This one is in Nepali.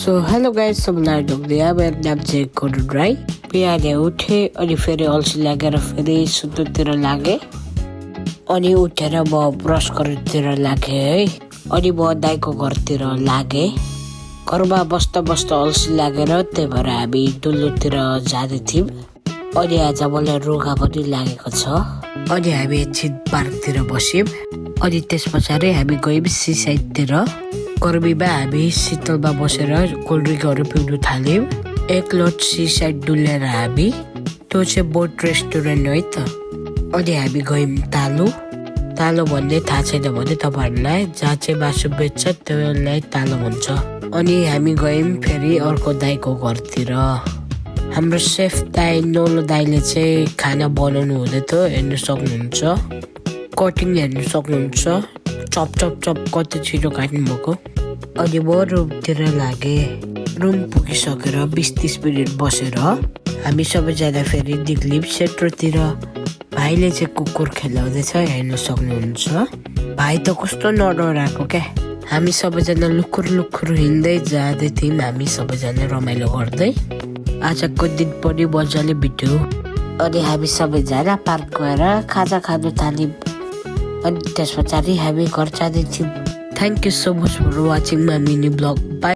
सो हेलो गाइस, सबलाई ढोक्दिया मेरो नाम चाहिँ कोडु राई। बिहान उठे अनि फेरि अल्छी लागेर फेरि सुत्नुतिर लागे। अनि उठेर म ब्रस गर्नुतिर लागे है। अनि म दाइको घरतिर लागे। घरमा बस्दा बस्दा अल्छी लागेर त्यही भएर हामी डुल्नुतिर जाँदै थियौँ। अनि आज मलाई रुगा पनि लागेको छ। अनि हामी एकछिन पार्कतिर बस्यौँ। अनि त्यस पछाडि हामी गयौँ सी साइडतिर। गर्मीमा हामी शीतलमा बसेर कोल्ड ड्रिङ्कहरू पिउनु थाल्यौँ। एक लोट सी साइड डुलेर हामी, त्यो चाहिँ बोट रेस्टुरेन्ट है त। अनि हामी गयौँ तालो भन्ने थाहा छैन भने तपाईँहरूलाई, जहाँ चाहिँ मासु बेच्छ त्यसलाई तालो भन्छ। अनि हामी गयौँ फेरि अर्को दाइको घरतिर। हाम्रो सेफ दाइ नौलो दाइले चाहिँ खाना बनाउनु हुँदै थियो, हेर्नु सक्नुहुन्छ। कटिङ हेर्नु सक्नुहुन्छ, चप चप चप कति छिटो काट्नु भएको। अनि म रुमतिर लागे। रुम पुगिसकेर 20-30 मिनट बसेर हामी सबैजना फेरि निक्ल्यौँ सेन्टरतिर। भाइले चाहिँ कुकुर खेलाउँदैछ, हेर्नु सक्नुहुन्छ। भाइ त कस्तो नडराएको क्या। हामी सबैजना लुकुर लुकुर हिँड्दै जाँदै थियौँ, हामी सबैजना रमाइलो गर्दै। आजको दिन पनि मजाले बित्यो। अनि हामी सबैजना पार्क गएर खाजा खानु थाल्यौँ। अनि त्यस पछाडि हामी घर जाँदै थियौँ। Thank you so much for watching my mini vlog. Bye.